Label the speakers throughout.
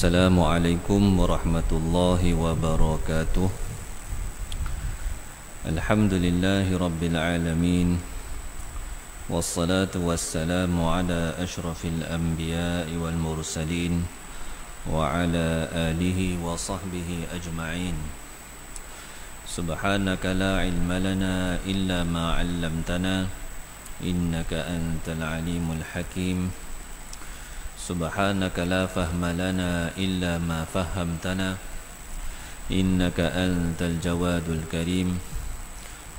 Speaker 1: Assalamualaikum warahmatullahi wabarakatuh. Alhamdulillahi rabbil alamin. Wassalatu wassalamu ala ashrafil anbiya'i wal mursalin wa ala alihi wa sahbihi ajma'in. Subhanaka la ilma lana illa ma 'allamtana innaka antal alimul hakim. Subhanaka la fahma lana illa ma fahamtana innaka antal jawadul karim.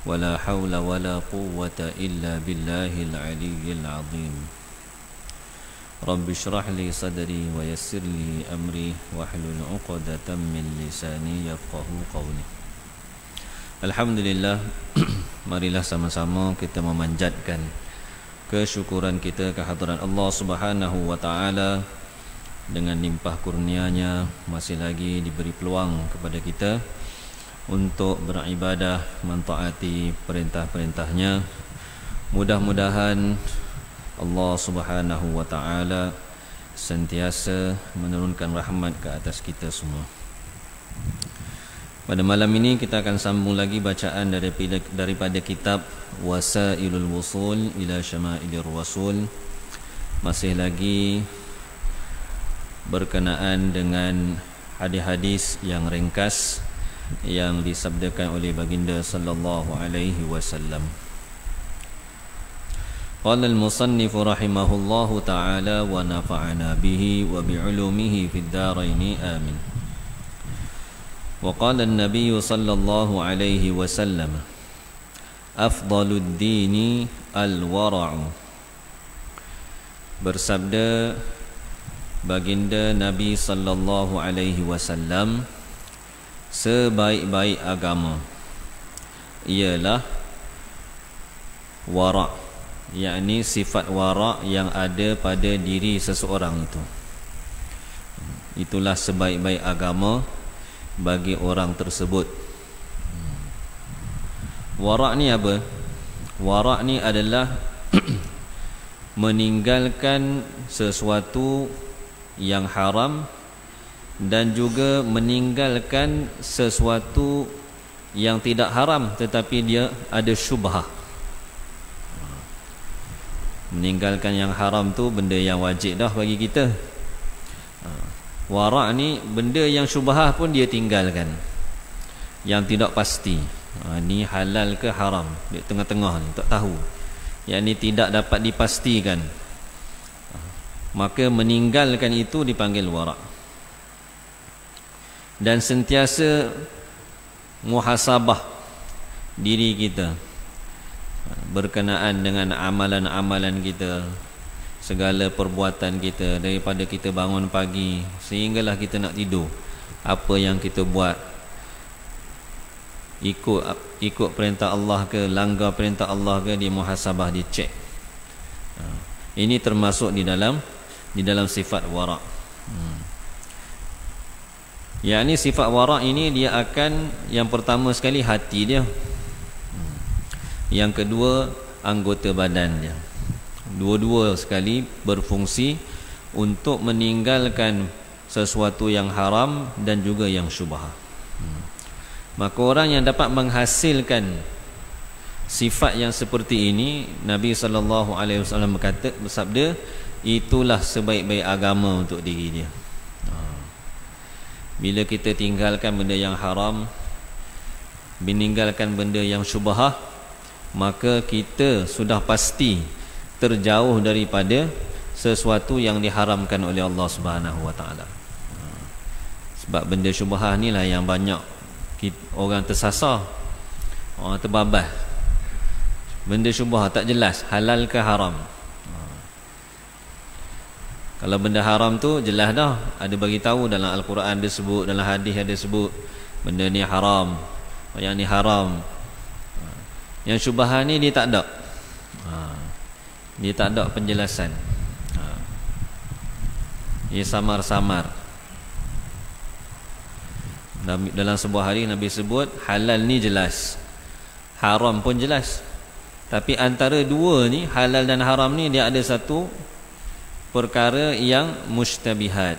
Speaker 1: Wala hawla wala quwwata illa billahil aliyyil azim. Rabbi shrah li sadri wa yassir li amri wahlul 'uqdatam min lisani yafqahu qawli. Alhamdulillah, marilah sama-sama kita memanjatkan kesyukuran kita kehadiran Allah Subhanahu wa taala. Dengan limpah kurnia-Nya masih lagi diberi peluang kepada kita untuk beribadah, mentaati perintah-perintah-Nya. Mudah-mudahan Allah Subhanahu wa taala sentiasa menurunkan rahmat ke atas kita semua. Pada malam ini kita akan sambung lagi bacaan daripada kitab Wasailul Wusul ila Syamailir Rasul. Masih lagi berkenaan dengan hadis-hadis yang ringkas yang disabdakan oleh baginda sallallahu alaihi wasallam. Qala al-musannif rahimahullahu ta'ala wa nafa'ana bihi wa bi'ulumihi fid dharain amin. Wa qala an-nabiy sallallahu alaihi wasallam afdalud dini al-wara'u. Bersabda baginda Nabi sallallahu alaihi wasallam, sebaik-baik agama ialah wara', yakni sifat wara' yang ada pada diri seseorang itu. Itulah sebaik-baik agama bagi orang tersebut. Wara' ni apa? Wara' ni adalah meninggalkan sesuatu yang haram dan juga meninggalkan sesuatu yang tidak haram tetapi dia ada syubhah. Meninggalkan yang haram tu benda yang wajib dah bagi kita. Wara' ni benda yang syubhah pun dia tinggalkan, yang tidak pasti. Ni halal ke haram, di tengah-tengah ni tak tahu, yang ni tidak dapat dipastikan, maka meninggalkan itu dipanggil wara'. Dan sentiasa muhasabah diri kita berkenaan dengan amalan-amalan kita, segala perbuatan kita, daripada kita bangun pagi sehinggalah kita nak tidur, apa yang kita buat, ikut perintah Allah ke, langgar perintah Allah ke, di muhasabah, dicek. Ini termasuk di dalam sifat wara'. Yang ni sifat wara' ini dia akan, yang pertama sekali hati dia, yang kedua anggota badan dia. Dua-dua sekali berfungsi untuk meninggalkan sesuatu yang haram dan juga yang syubhah. Maka orang yang dapat menghasilkan sifat yang seperti ini, Nabi sallallahu alaihi wasallam bersabda, itulah sebaik-baik agama untuk diri dia. Bila kita tinggalkan benda yang haram, meninggalkan benda yang syubhah, maka kita sudah pasti terjauh daripada sesuatu yang diharamkan oleh Allah Subhanahu wa taala. Sebab benda syubhah ni lah yang banyak orang tersasar, orang terbabas. Benda syubhah tak jelas halal ke haram. Kalau benda haram tu jelas dah, ada bagi tahu dalam Al-Quran dia sebut, dalam hadis ada sebut benda ni haram, yang ni haram. Yang syubhah ni dia tak ada. Dia tak ada penjelasan. Dia samar-samar. Dalam sebuah hari Nabi sebut halal ni jelas, haram pun jelas. Tapi antara dua ni, halal dan haram ni, dia ada satu perkara yang mustabihat,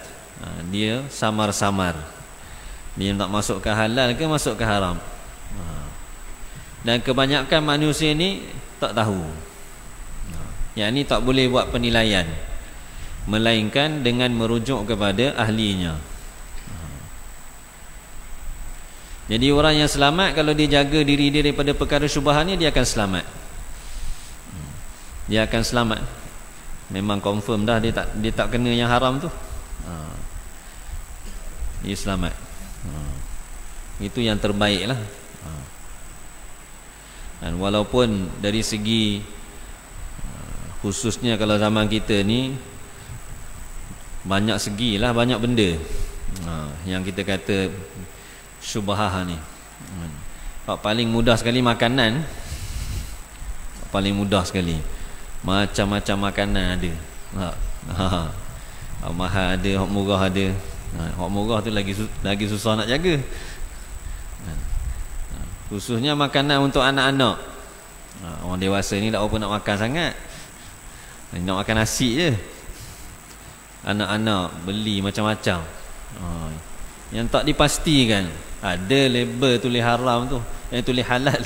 Speaker 1: dia samar-samar, dia nak masuk ke halal ke masuk ke haram. Dan kebanyakan manusia ni tak tahu. Yang ni tak boleh buat penilaian, melainkan dengan merujuk kepada ahlinya. Jadi orang yang selamat, kalau dia jaga diri dia daripada perkara syubhat ni, dia akan selamat. Dia akan selamat. Memang confirm dah dia tak kena yang haram tu. Dia selamat. Itu yang terbaik lah. Dan walaupun dari segi khususnya kalau zaman kita ni, banyak segi lah, banyak benda yang kita kata syubhah ni. Paling mudah sekali makanan. Paling mudah sekali, macam-macam makanan ada. Mahal ada, hak murah ada. Hak murah tu lagi susah nak jaga. Khususnya makanan untuk anak-anak. Orang dewasa ni tak apa nak makan sangat, nak makan nasi je. Anak-anak beli macam-macam. Yang tak dipastikan, ada label tulis haram tu, yang tulis halal.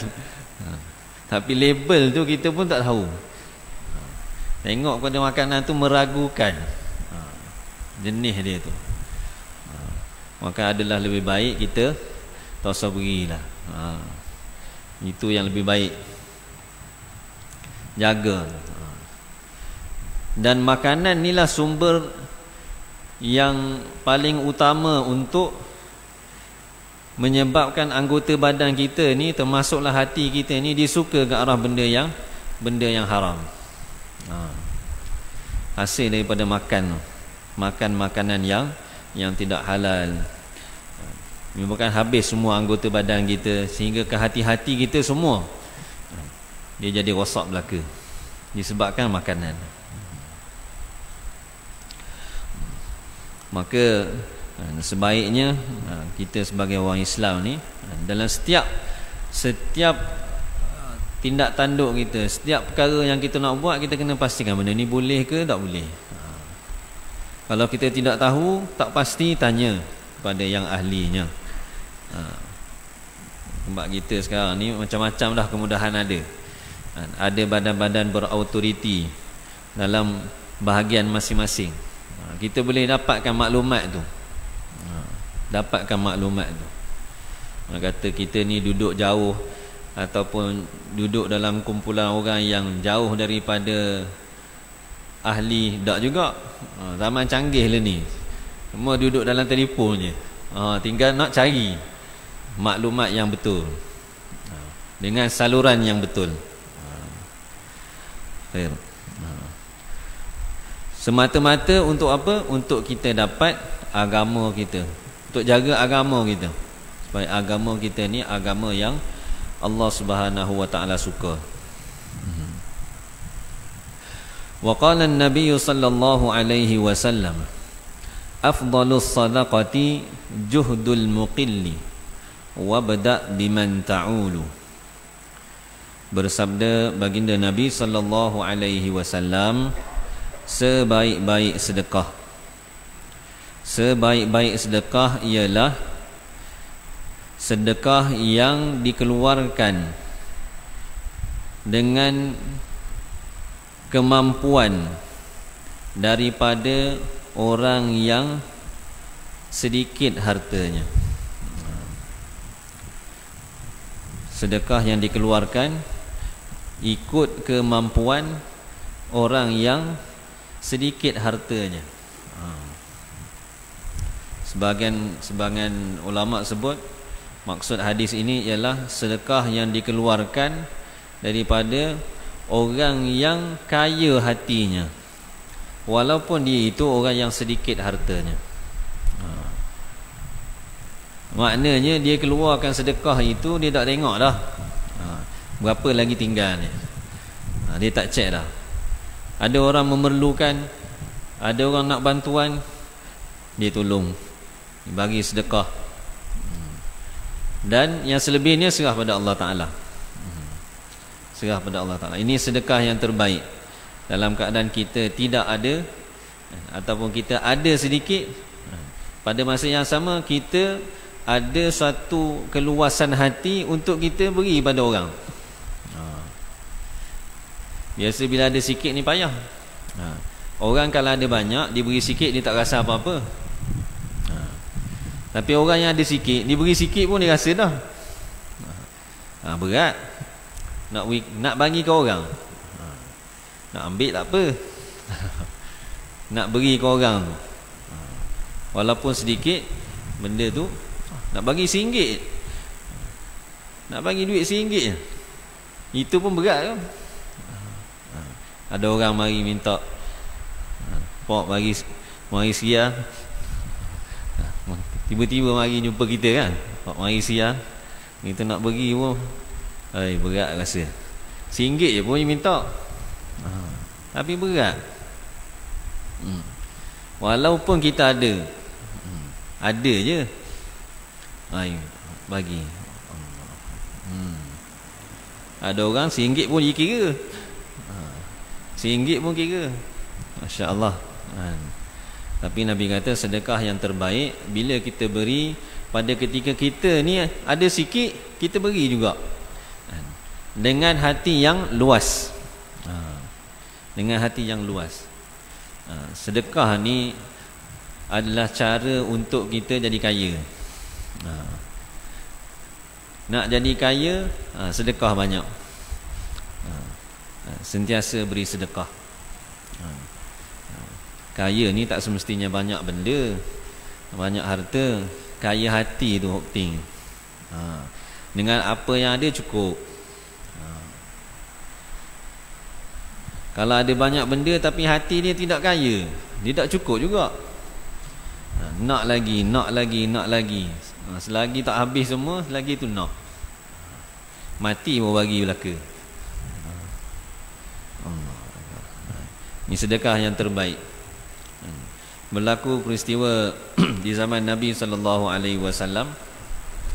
Speaker 1: Tapi label tu kita pun tak tahu. Tengok pada makanan tu meragukan jenis dia tu. Maka adalah lebih baik kita tak usah berilah. Itu yang lebih baik. Jaga. Dan makanan inilah sumber yang paling utama untuk menyebabkan anggota badan kita ni, termasuklah hati kita ni, disuka ke arah benda yang haram. Hasil daripada makan makanan yang tidak halal, menyebabkan habis semua anggota badan kita, sehingga ke hati-hati kita semua dia jadi rosak belaka disebabkan makanan. Maka sebaiknya kita sebagai orang Islam ni, dalam setiap tindak tanduk kita, setiap perkara yang kita nak buat, kita kena pastikan benda ni boleh ke tak boleh. Kalau kita tidak tahu, tak pasti, tanya kepada yang ahlinya. Sebab kita sekarang ni macam-macam dah kemudahan ada. Ada badan-badan berautoriti dalam bahagian masing-masing. Kita boleh dapatkan maklumat tu. Orang kata kita ni duduk jauh ataupun duduk dalam kumpulan orang yang jauh daripada ahli, tak juga. Zaman canggih lah ni, semua duduk dalam telefon je. Tinggal nak cari maklumat yang betul dengan saluran yang betul. Semata-mata untuk apa? Untuk kita dapat agama kita, untuk jaga agama kita, supaya agama kita ni agama yang Allah Subhanahu wa taala suka. Wa qala an-nabiy sallallahu alaihi wasallam, afdalus sadaqati juhdul muqilli wabda biman ta'ulu. Bersabda baginda Nabi sallallahu alaihi wasallam, sebaik-baik sedekah ialah sedekah yang dikeluarkan dengan kemampuan daripada orang yang sedikit hartanya. Sedekah yang dikeluarkan ikut kemampuan orang yang sedikit hartanya. Sebagian ulama sebut maksud hadis ini ialah sedekah yang dikeluarkan daripada orang yang kaya hatinya, walaupun dia itu orang yang sedikit hartanya. Maknanya dia keluarkan sedekah itu, dia tak tengok dah berapa lagi tinggal ni. Dia tak cek dah. Ada orang memerlukan, ada orang nak bantuan, dia tolong, dia bagi sedekah. Dan yang selebihnya serah pada Allah Ta'ala. Serah pada Allah Ta'ala. Ini sedekah yang terbaik. Dalam keadaan kita tidak ada, ataupun kita ada sedikit, pada masa yang sama kita ada suatu keluasan hati untuk kita beri pada orang. Biasa bila ada sikit ni payah. Orang kalau ada banyak, diberi sikit dia tak rasa apa-apa. Tapi orang yang ada sikit, diberi sikit pun dia rasa dah. Berat nak bagi ke orang. Nak ambil tak apa. Nak beri ke orang tu, walaupun sedikit benda tu, nak bagi RM1, nak bagi duit RM1, itu pun berat kan. Ada orang mari minta, Pok mari siar, tiba-tiba mari jumpa kita kan, Pok mari siar, kita nak bagi pun berat rasa. RM1 je pun dia minta, tapi berat. Walaupun kita ada je, bagi. Ada orang RM1 pun dia kira, RM1 pun kira, Masya Allah. Tapi Nabi kata sedekah yang terbaik bila kita beri pada ketika kita ni ada sikit, kita beri juga dengan hati yang luas. Dengan hati yang luas. Sedekah ni adalah cara untuk kita jadi kaya. Nak jadi kaya, sedekah banyak. Sentiasa beri sedekah. Kaya ni tak semestinya banyak benda, banyak harta. Kaya hati tu penting. Dengan apa yang ada cukup. Kalau ada banyak benda tapi hati dia tidak kaya, dia tak cukup juga. Nak lagi. Selagi tak habis semua, selagi tu nak. Mati mau bagi belaka. Ini sedekah yang terbaik. Berlaku peristiwa di zaman Nabi SAW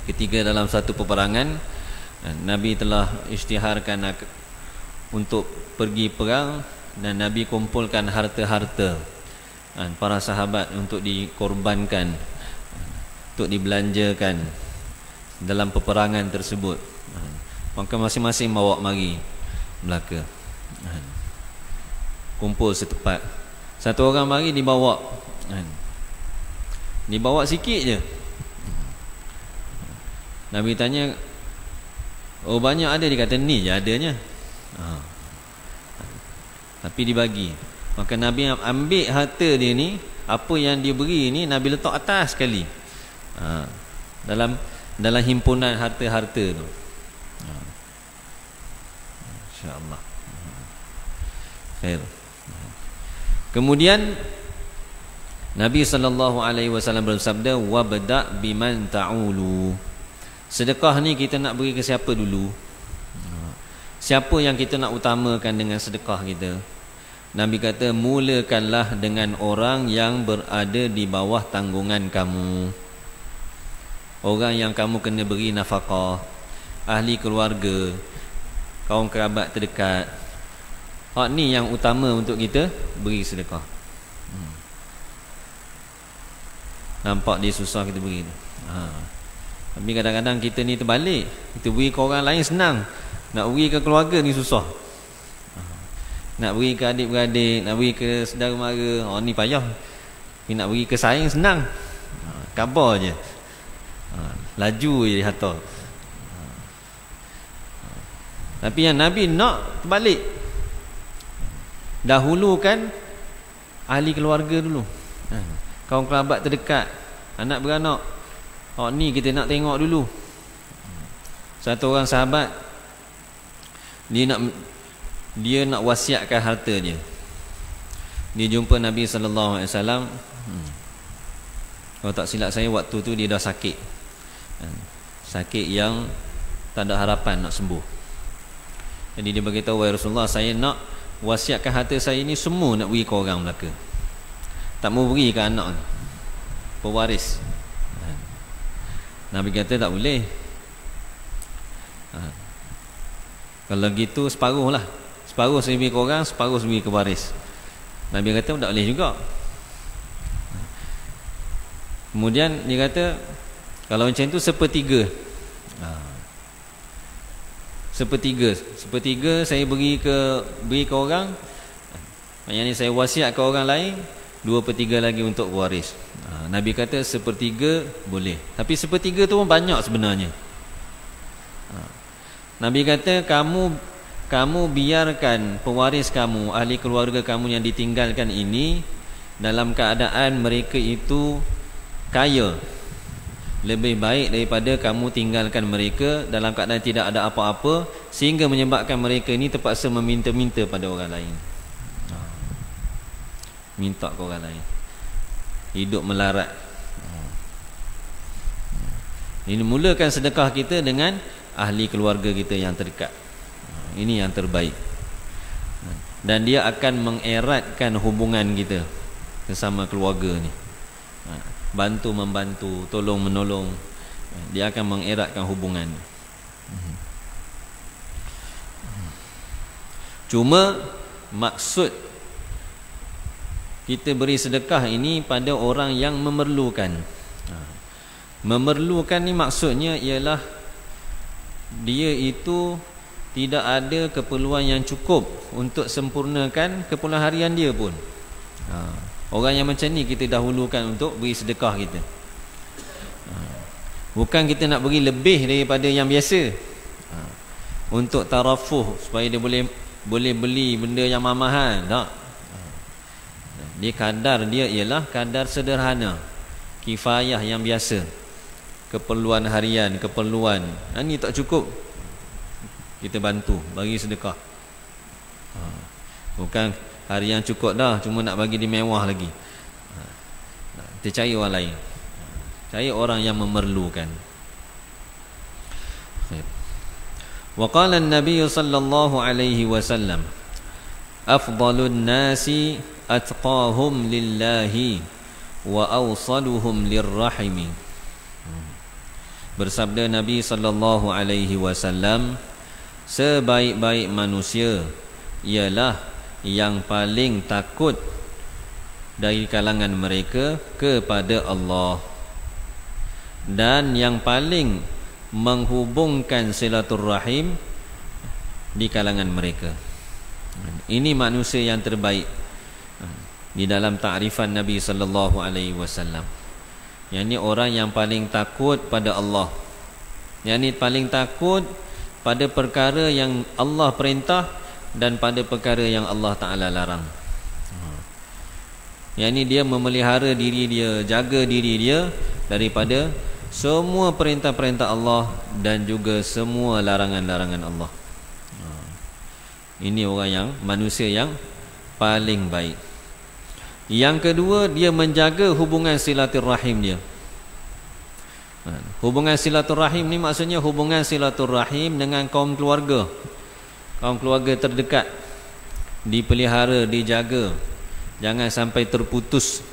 Speaker 1: ketika dalam satu peperangan, Nabi telah isytiharkan untuk pergi perang, dan Nabi kumpulkan harta-harta para sahabat untuk dikorbankan, untuk dibelanjakan dalam peperangan tersebut. Maka masing-masing bawa mari Melaka, kumpul setempat. Satu orang mari dibawa sikit je. Nabi tanya, oh banyak ada? Dia kata ni je adanya. Tapi dibagi. Maka Nabi ambil harta dia ni, apa yang dia beri ni, Nabi letak atas sekali, dalam himpunan harta-harta tu. InsyaAllah. Khair. Kemudian Nabi SAW bersabda, wabda biman ta'ulu. Sedekah ni kita nak beri ke siapa dulu? Siapa yang kita nak utamakan dengan sedekah kita? Nabi kata, mulakanlah dengan orang yang berada di bawah tanggungan kamu, orang yang kamu kena beri nafkah, ahli keluarga, kaum kerabat terdekat. Hak ni yang utama untuk kita beri sedekah. Nampak dia susah kita beri. Tapi kadang-kadang kita ni terbalik, kita beri ke orang lain senang, nak beri ke keluarga ni susah. Nak beri ke adik-beradik, nak beri ke saudara mara, ni payah. Tapi nak beri ke saing senang, khabar je, laju je dihantar. Tapi yang Nabi nak terbalik, dahulukan ahli keluarga dulu, kaum kerabat terdekat, anak beranak. Ni kita nak tengok dulu. Satu orang sahabat, dia nak wasiatkan harta dia. Dia jumpa Nabi SAW. Kalau tak silap saya, waktu tu dia dah sakit, sakit yang tak ada harapan nak sembuh. Jadi dia beritahu, wahai Rasulullah, saya nak wasiatkan harta saya ni semua nak beri ke orang Melaka, tak mau beri ke anak pewaris. Nabi kata tak boleh. Kalau gitu separuh lah, separuh saya beri ke orang, separuh saya beri ke waris. Nabi kata tak boleh juga. Kemudian dia kata kalau macam tu sepertiga. Sepertiga saya beri ke orang. Yang ni saya wasiat ke orang lain, 2/3 lagi untuk waris. Nabi kata sepertiga boleh. Tapi sepertiga tu pun banyak sebenarnya. Nabi kata kamu biarkan pewaris kamu, ahli keluarga kamu yang ditinggalkan ini dalam keadaan mereka itu kaya. Lebih baik daripada kamu tinggalkan mereka dalam keadaan tidak ada apa-apa, sehingga menyebabkan mereka ini terpaksa meminta-minta pada orang lain. Minta ke orang lain, hidup melarat. Ini mulakan sedekah kita dengan ahli keluarga kita yang terdekat. Ini yang terbaik. Dan dia akan mengeratkan hubungan kita bersama keluarga ni. Bantu membantu, tolong menolong, dia akan mengeratkan hubungan. Cuma maksud kita beri sedekah ini pada orang yang memerlukan. Memerlukan ni maksudnya ialah dia itu tidak ada keperluan yang cukup untuk sempurnakan keperluan harian dia pun. Orang yang macam ni kita dahulukan untuk beri sedekah kita. Bukan kita nak beri lebih daripada yang biasa, untuk tarafuh, supaya dia boleh beli benda yang mahal. Tak. Dia kadar dia ialah kadar sederhana, kifayah yang biasa, keperluan harian, keperluan. Ini tak cukup, kita bantu bagi sedekah. Bukan hari yang cukup dah, cuma nak bagi dia mewah lagi. Kita cari orang lain, cari orang yang memerlukan. Wa qala an-nabiy sallallahu alaihi wasallam, afdalun nasi atqahum lillahi wa awsaluhum lirrahimi. Bersabda Nabi sallallahu alaihi wasallam, sebaik-baik manusia ialah yang paling takut dari kalangan mereka kepada Allah, dan yang paling menghubungkan silaturrahim di kalangan mereka. Ini manusia yang terbaik di dalam ta'rifan Nabi sallallahu alaihi wasallam. Yang ni orang yang paling takut pada Allah, yang ni paling takut pada perkara yang Allah perintah dan pada perkara yang Allah Ta'ala larang. Yang ni dia memelihara diri dia, jaga diri dia daripada semua perintah-perintah Allah dan juga semua larangan-larangan Allah. Ini orang yang manusia yang paling baik. Yang kedua, dia menjaga hubungan silaturrahim dia. Hubungan silaturrahim ni maksudnya hubungan silaturrahim dengan kaum keluarga. Kaum keluarga terdekat dipelihara, dijaga, jangan sampai terputus.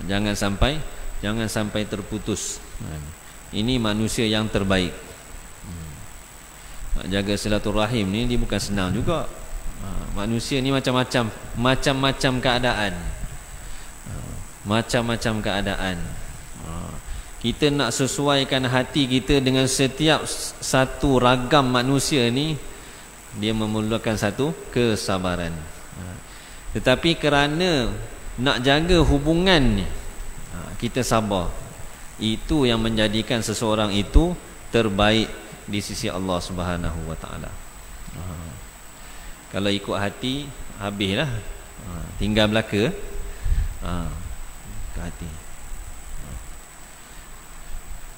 Speaker 1: Jangan sampai terputus. Ini manusia yang terbaik. Jaga silaturahim ni dia bukan senang juga. Manusia ni macam-macam keadaan. Macam-macam keadaan. Kita nak sesuaikan hati kita dengan setiap satu ragam manusia ni, dia memerlukan satu kesabaran. Tetapi kerana nak jaga hubungan ni, kita sabar. Itu yang menjadikan seseorang itu terbaik di sisi Allah Subhanahu wa taala. Kalau ikut hati, habislah. Tinggal belaka. Ke hati.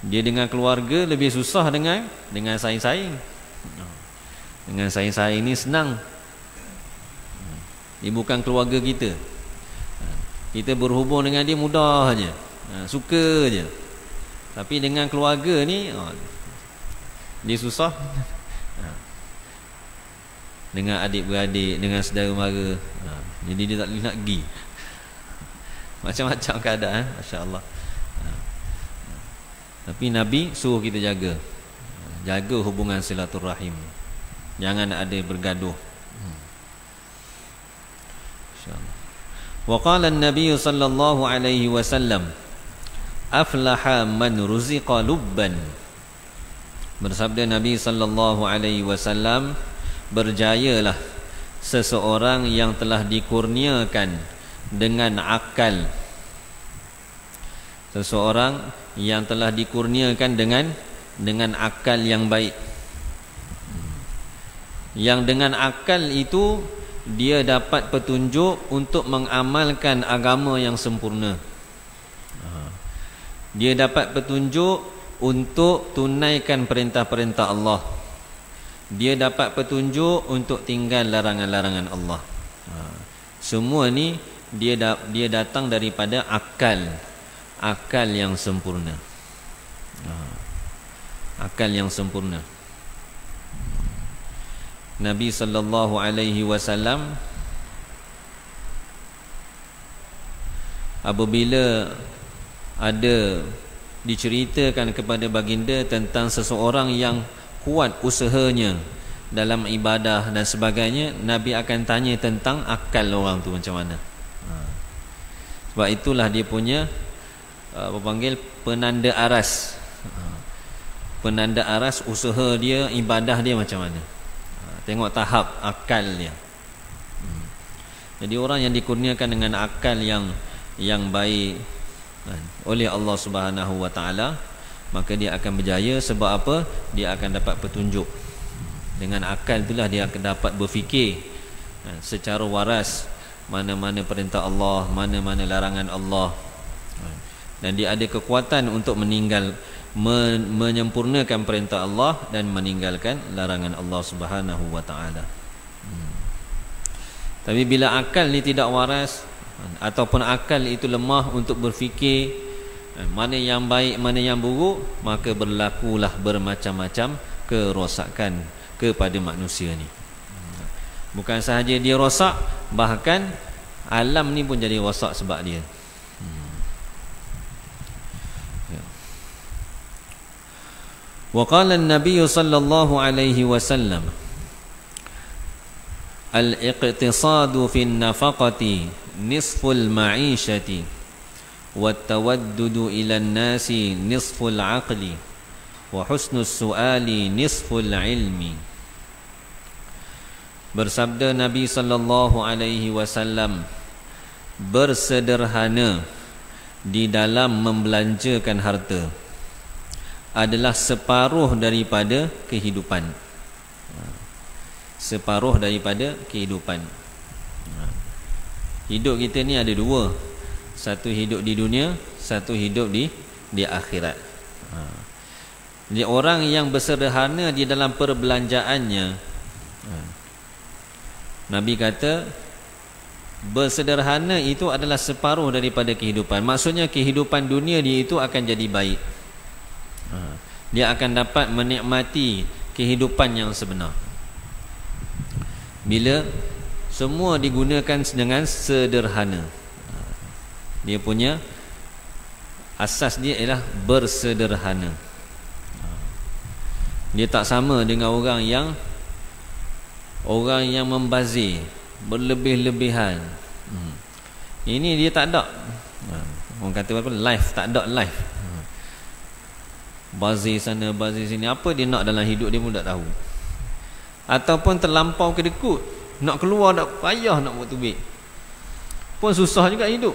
Speaker 1: Dia dengan keluarga lebih susah dengan saing-saing. Dengan saing-saing ni senang. Dia bukan keluarga kita. Kita berhubung dengan dia mudah aja. Suka aja. Tapi dengan keluarga ni dia susah. Dengan adik-beradik, dengan saudara mara. Jadi dia tak boleh nak pergi. Macam-macam keadaan, masya-Allah. Tapi Nabi suruh kita jaga hubungan silaturahim. Jangan ada bergaduh. InsyaAllah. Wa qala an-nabiy sallallahu alaihi wasallam, aflaha man ruziqa lubban. Bersabda Nabi sallallahu alaihi wasallam, berjayalah seseorang yang telah dikurniakan dengan akal. Seseorang yang telah dikurniakan dengan akal yang baik. Yang dengan akal itu dia dapat petunjuk untuk mengamalkan agama yang sempurna. Dia dapat petunjuk untuk tunaikan perintah-perintah Allah. Dia dapat petunjuk untuk tinggal larangan-larangan Allah. Semua ni dia datang daripada akal yang sempurna. Akal yang sempurna. Nabi sallallahu alaihi wasallam apabila ada diceritakan kepada baginda tentang seseorang yang kuat usahanya dalam ibadah dan sebagainya, Nabi akan tanya tentang akal orang tu macam mana. Sebab itulah dia punya apa panggil, penanda aras. Penanda aras usaha dia, ibadah dia macam mana. Tengok tahap akal dia. Jadi orang yang dikurniakan dengan akal yang baik oleh Allah Subhanahu wa taala, maka dia akan berjaya. Sebab apa? Dia akan dapat petunjuk. Dengan akal itulah dia akan dapat berfikir secara waras mana-mana perintah Allah, mana-mana larangan Allah. Dan dia ada kekuatan untuk menyempurnakan perintah Allah dan meninggalkan larangan Allah Subhanahu wa taala. Tapi bila akal ni tidak waras ataupun akal itu lemah untuk berfikir mana yang baik, mana yang buruk, maka berlakulah bermacam-macam kerosakan kepada manusia ni. Bukan sahaja dia rosak, bahkan alam ni pun jadi rosak sebab dia. Wa qala an-nabiy sallallahu alaihi wasallam, al-iqtisadu fi an-nafaqati nisful ma'ishati wat tawaddudu ila an-nasi nisful 'aqli wa husnus su'ali nisful 'ilmi. Bersabda Nabi sallallahu alaihi wasallam, bersederhana di dalam membelanjakan harta adalah separuh daripada kehidupan. Separuh daripada kehidupan. Hidup kita ni ada dua. Satu hidup di dunia, satu hidup di akhirat. Jadi orang yang bersederhana di dalam perbelanjaannya, Nabi kata bersederhana itu adalah separuh daripada kehidupan. Maksudnya kehidupan dunia dia itu akan jadi baik. Dia akan dapat menikmati kehidupan yang sebenar bila semua digunakan dengan sederhana. Dia punya asas dia ialah bersederhana. Dia tak sama dengan orang yang membazir, berlebih-lebihan. Ini dia tak ada. Orang kata apa? Life, tak ada life. Bazir sana, bazir sini. Apa dia nak dalam hidup dia pun tak tahu. Ataupun terlampau kedekut, nak keluar tak payah nak buat tubik, pun susah juga hidup.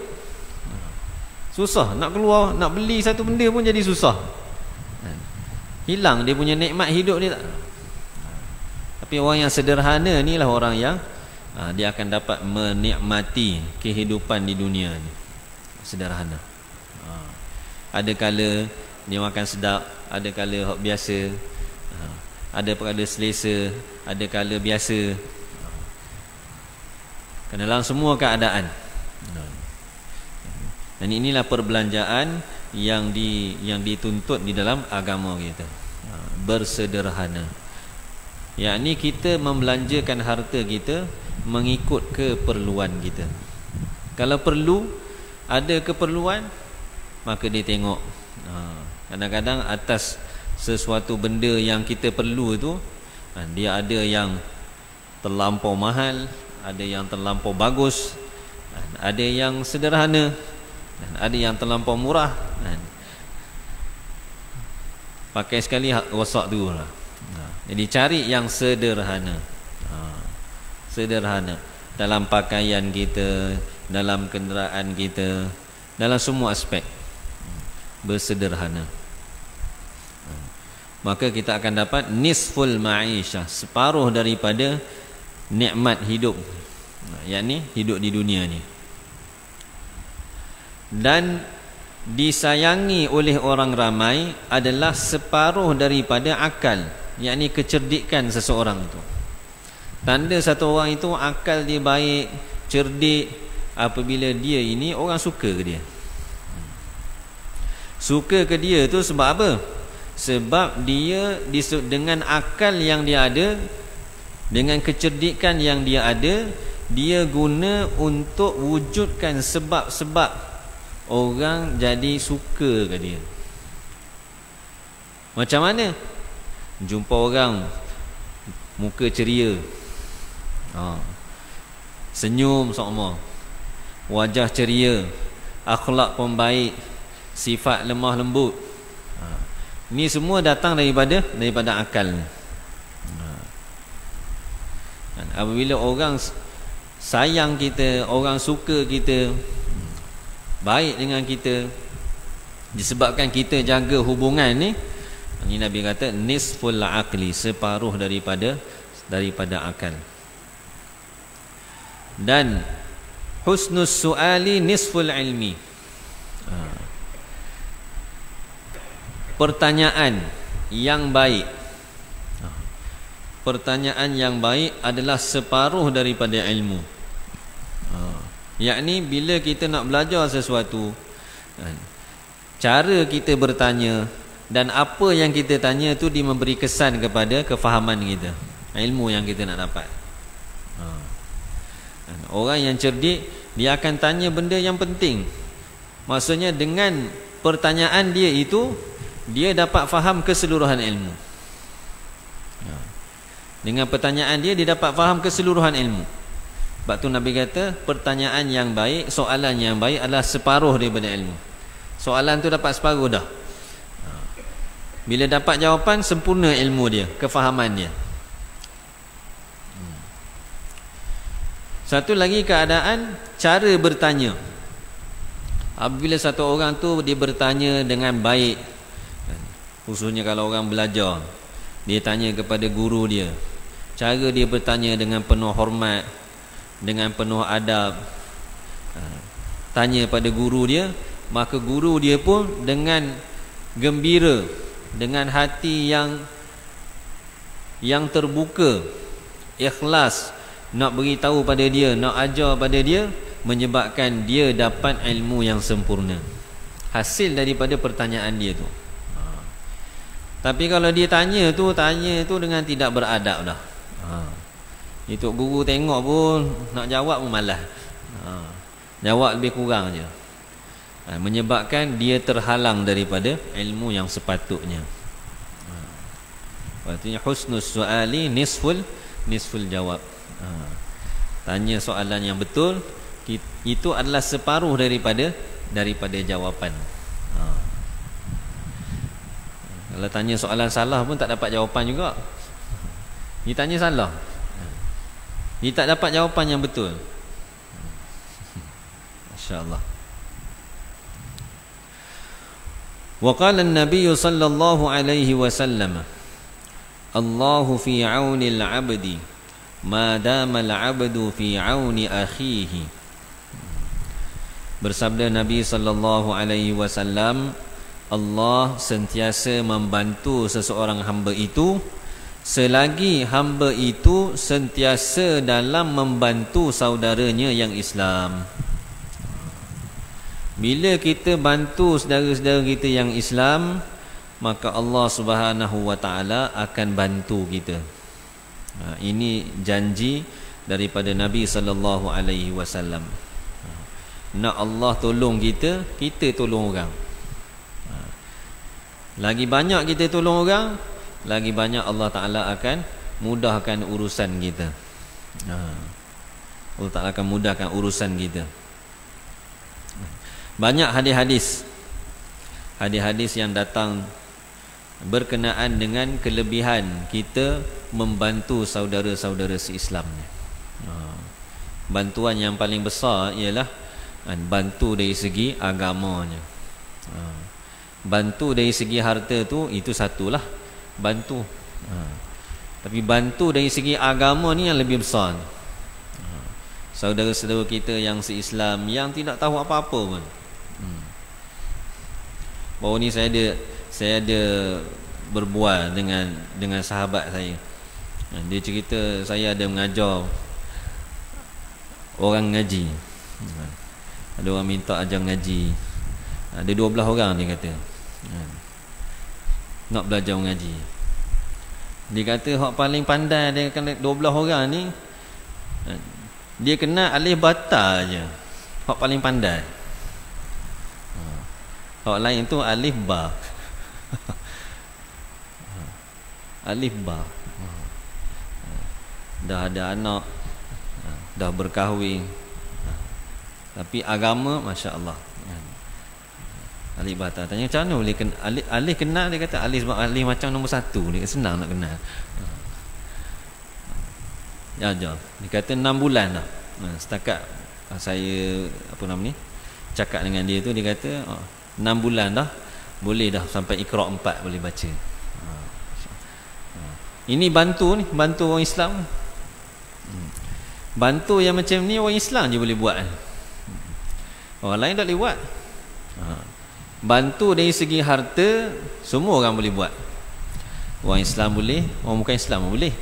Speaker 1: Susah nak keluar, nak beli satu benda pun jadi susah. Hilang dia punya nikmat hidup dia tak. Tapi orang yang sederhana ni lah orang yang dia akan dapat menikmati kehidupan di dunia ni. Sederhana. Ada kala dia makan sedap, ada kala hak biasa, ada kala selesa, ada kala biasa. Dalam semua keadaan. Dan inilah perbelanjaan yang dituntut di dalam agama kita. Bersederhana. Yakni kita membelanjakan harta kita mengikut keperluan kita. Kalau perlu, ada keperluan, maka dia tengok. Kadang-kadang atas sesuatu benda yang kita perlu itu, dia ada yang terlampau mahal, ada yang terlampau bagus, Ada yang sederhana dan ada yang terlampau murah. Pakai sekali rosak tu lah. Jadi cari yang sederhana. Sederhana dalam pakaian kita, dalam kenderaan kita, dalam semua aspek. Bersederhana. Maka kita akan dapat nisful ma'isyah, separuh daripada nikmat hidup, yakni hidup di dunia ni. Dan disayangi oleh orang ramai adalah separuh daripada akal, yakni kecerdikan seseorang itu. Tanda satu orang itu akal dia baik, cerdik, apabila dia ini orang suka ke dia. Suka ke dia tu sebab apa? Sebab dia dengan akal yang dia ada, dengan kecerdikan yang dia ada, dia guna untuk wujudkan sebab-sebab orang jadi suka ke dia. Macam mana? Jumpa orang muka ceria, senyum sokmo, wajah ceria, akhlak pun baik, sifat lemah lembut. Ni semua datang daripada akal. Apabila orang sayang kita, orang suka kita, baik dengan kita, disebabkan kita jaga hubungan ni, ini Nabi kata nisful aqli, separuh daripada akal. Dan husnus su'ali nisful ilmi. Pertanyaan yang baik, pertanyaan yang baik adalah separuh daripada ilmu. Yakni bila kita nak belajar sesuatu, cara kita bertanya dan apa yang kita tanya tu dia memberi kesan kepada kefahaman kita, ilmu yang kita nak dapat. Orang yang cerdik, dia akan tanya benda yang penting. Maksudnya dengan pertanyaan dia itu, dia dapat faham keseluruhan ilmu. Dengan pertanyaan dia dapat faham keseluruhan ilmu. Sebab tu Nabi kata pertanyaan yang baik, soalan yang baik adalah separuh daripada ilmu. Soalan tu dapat separuh dah. Bila dapat jawapan, sempurna ilmu dia, kefahaman dia. Satu lagi keadaan, cara bertanya. Apabila satu orang tu dia bertanya dengan baik, khususnya kalau orang belajar, dia tanya kepada guru dia, cara dia bertanya dengan penuh hormat, dengan penuh adab, tanya pada guru dia, maka guru dia pun dengan gembira, dengan hati yang terbuka, ikhlas, nak beritahu pada dia, nak ajar pada dia, menyebabkan dia dapat ilmu yang sempurna, hasil daripada pertanyaan dia tu. Tapi kalau dia tanya tu dengan tidak beradab dah, itu guru tengok pun nak jawab pun malas, jawab lebih kurang je, menyebabkan dia terhalang daripada ilmu yang sepatutnya. Artinya husnus su'ali nisful jawab. Tanya soalan yang betul, itu adalah separuh daripada jawapan. Kalau tanya soalan salah pun tak dapat jawapan juga. Dia tanya salah, dia tak dapat jawapan yang betul. Masya-Allah. Wa qala an-nabiy sallallahu alaihi wasallam, Allahu fi 'auni al-'abdi ma dama al-'abdu fi 'auni akhihi. Bersabda Nabi sallallahu alaihi wasallam, Allah sentiasa membantu seseorang hamba itu selagi hamba itu sentiasa dalam membantu saudaranya yang Islam. Bila kita bantu saudara-saudara kita yang Islam, maka Allah Subhanahu wa taala akan bantu kita. Ini janji daripada Nabi sallallahu alaihi wasallam. Nak Allah tolong kita, kita tolong orang. Lagi banyak kita tolong orang, lagi banyak Allah Ta'ala akan mudahkan urusan kita. Allah Ta'ala akan mudahkan urusan kita. Banyak hadis-hadis yang datang berkenaan dengan kelebihan kita membantu saudara-saudara se-Islam. Bantuan yang paling besar ialah bantu dari segi agamanya. Bantu dari segi harta tu, itu satulah bantu. Tapi bantu dari segi agama ni yang lebih besar. Saudara-saudara kita yang se-Islam yang tidak tahu apa-apa pun. Baru ni saya ada berbual dengan sahabat saya. Dia cerita saya ada mengajar orang ngaji. Ada orang minta ajar ngaji. Ada 12 orang dia kata. Nak belajar ngaji. Dia kata hak paling pandai dia kan 12 orang ni, dia kena alif bata je. Hak paling pandai. Hak lain tu alif ba. Alif ba. Dah ada anak, dah berkahwin, tapi agama masya-Allah. Alif bata. Tanya macam mana boleh alif kenal, dia kata alif sebab alif macam nombor 1, dia kata senang nak kenal. Ya. Dia kata 6 bulan dah. Setakat saya cakap dengan dia tu, dia kata 6 bulan dah boleh dah sampai Iqra 4 boleh baca. Ini bantu orang Islam. Bantu yang macam ni orang Islam je boleh buat. Orang lain tak boleh buat. Bantu dari segi harta semua orang boleh buat. Orang Islam boleh, orang bukan Islam pun boleh.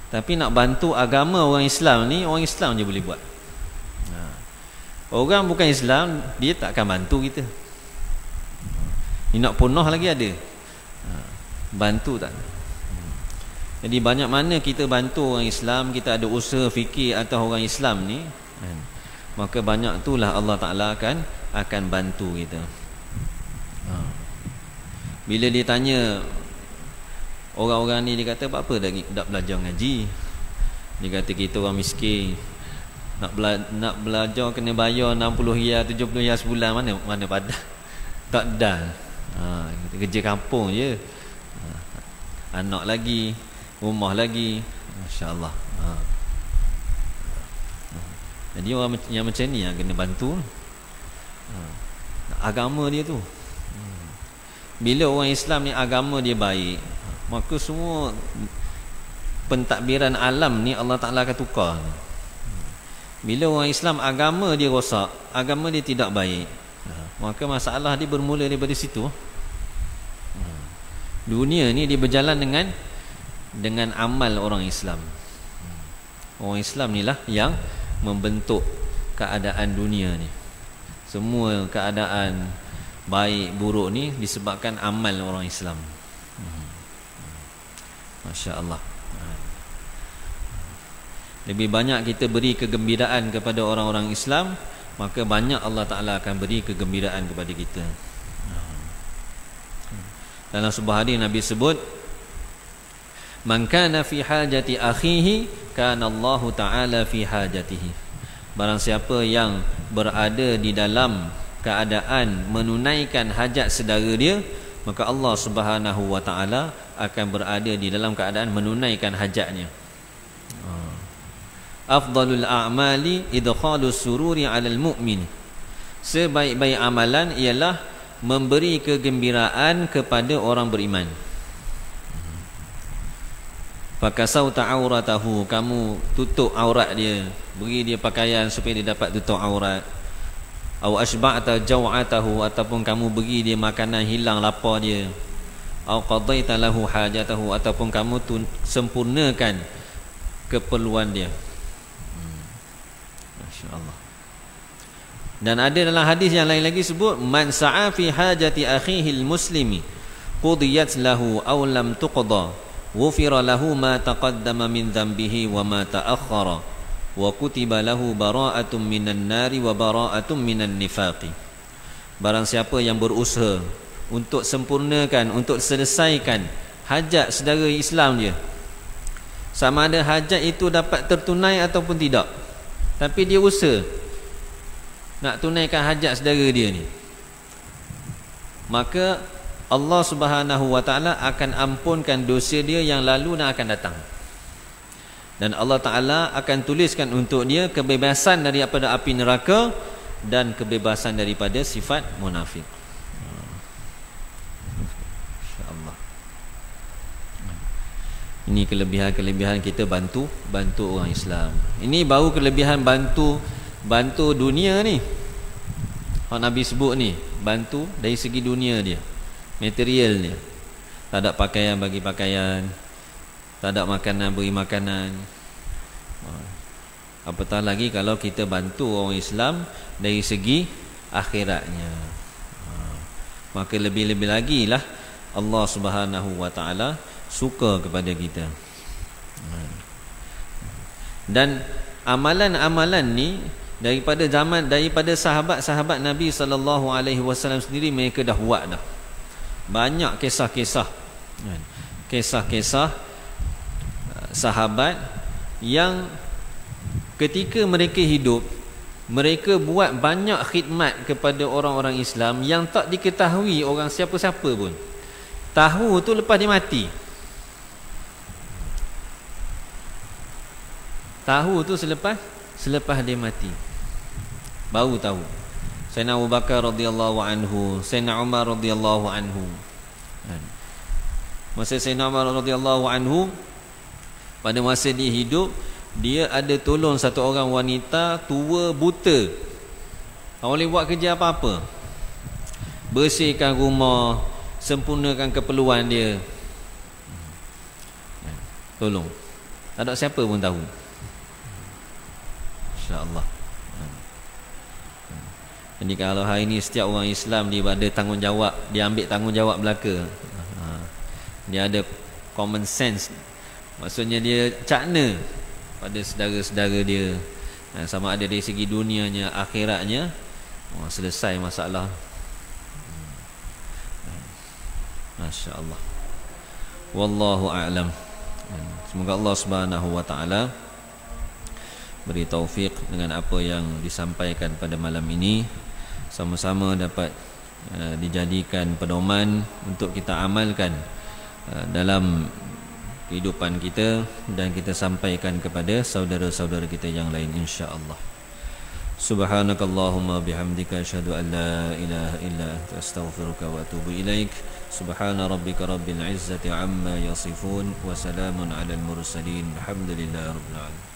Speaker 1: Tapi nak bantu agama orang Islam ni, orang Islam je boleh buat. Orang bukan Islam, dia tak akan bantu kita. Ni nak punah lagi ada. Bantu tak. Jadi banyak mana kita bantu orang Islam, kita ada usaha fikir atas orang Islam ni, maka banyak itulah Allah Ta'ala akan bantu kita. Bila dia tanya orang-orang ni, dia kata apa tak belajar ngaji. Dia kata kita orang miskin, nak belajar kena bayar 60 riyal 70 riyal sebulan, mana padah. Tak dah. Kita kerja kampung je. Anak lagi, rumah lagi, masya-Allah. Jadi orang yang macam ni yang kena bantu. Agama dia tu. Bila orang Islam ni agama dia baik, maka semua pentadbiran alam ni Allah Ta'ala akan tukar. Bila orang Islam agama dia rosak, agama dia tidak baik, maka masalah dia bermula daripada situ. Dunia ni dia berjalan dengan amal orang Islam. Orang Islam ni lah yang membentuk keadaan dunia ni. Semua keadaan baik buruk ni disebabkan amal orang Islam. Masya Allah. Lebih banyak kita beri kegembiraan kepada orang-orang Islam, maka banyak Allah Ta'ala akan beri kegembiraan kepada kita. Dalam sebuah hadis Nabi sebut, man kana fi hajati akhihi kana Allah Ta'ala fi hajatihi. Barang siapa yang berada di dalam keadaan menunaikan hajat saudara dia, maka Allah Subhanahu wa Ta'ala akan berada di dalam keadaan menunaikan hajatnya. Afdalul a'mali idkhalus sururi 'alal mu'min. Sebaik-baik amalan ialah memberi kegembiraan kepada orang beriman. Fakasauta auratahu, kamu tutup aurat dia, beri dia pakaian supaya dia dapat tutup aurat. Au asba'ta jaw'atahu, ataupun kamu beri dia makanan hilang lapar dia. Au qadaita lahu hajatahu, ataupun kamu sempurnakan keperluan dia. Masya-Allah. Dan ada dalam hadis yang lain lagi sebut, man sa'a fi hajati akhihi al-muslimi qudiyat lahu aw lam tuqda ghufira lahu ma taqaddama min dhanbihi wa ma ta'akhkhara wa kutiba lahu bara'atun minan nari wa bara'atun minan nifaqi. Barang siapa yang berusaha untuk sempurnakan, untuk selesaikan hajat saudara Islam dia, sama ada hajat itu dapat tertunai ataupun tidak, tapi dia usaha, nak tunaikan hajat saudara dia ni, maka Allah Subhanahu wa taala akan ampunkan dosa dia yang lalu dan akan datang. Dan Allah Taala akan tuliskan untuk dia kebebasan daripada api neraka dan kebebasan daripada sifat munafik. Insya-Allah. Ini kelebihan-kelebihan kita bantu orang Islam. Ini baru kelebihan bantu dunia ni. Hak Nabi sebut ni, bantu dari segi dunia dia, material dia. Tak ada pakaian bagi pakaian, tak ada makanan beri makanan. Apatah lagi kalau kita bantu orang Islam dari segi akhiratnya. Maka lebih-lebih lagi lah Allah Subhanahu wa taala suka kepada kita. Dan amalan-amalan ni daripada sahabat-sahabat Nabi sallallahu alaihi wasallam sendiri, mereka dah buat dah. Banyak kisah-kisah sahabat yang ketika mereka hidup, mereka buat banyak khidmat kepada orang-orang Islam yang tak diketahui orang siapa-siapa pun. Tahu tu lepas dia mati. Tahu tu selepas dia mati, baru tahu. Sayyidina Abu Bakar radhiyallahu anhu, Sayyidina Umar radhiyallahu anhu. Masa Sayyidina Umar radhiyallahu anhu, pada masa dia hidup, dia ada tolong satu orang wanita tua buta. Tak boleh buat kerja apa-apa. Bersihkan rumah, sempurnakan keperluan dia. Tolong. Tak ada siapa pun tahu. InsyaAllah. Jadi kalau hari ini setiap orang Islam dia ada tanggungjawab, dia ambil tanggungjawab belaka. Dia ada common sense. Maksudnya dia cakna pada saudara-saudara dia, sama ada dari segi dunianya, akhiratnya, selesai masalah. Masya-Allah. Wallahu a'lam. Semoga Allah Subhanahu wa taala beri taufik dengan apa yang disampaikan pada malam ini, sama-sama dapat dijadikan pedoman untuk kita amalkan dalam kehidupan kita, dan kita sampaikan kepada saudara-saudara kita yang lain, insya-Allah. Subhanakallahumma bihamdika asyhadu an la ilaha illa anta astaghfiruka wa atubu ilaik. Subhana rabbika rabbil izzati amma yasifun wa salamun alal mursalin. Alhamdulillahirabbil alamin.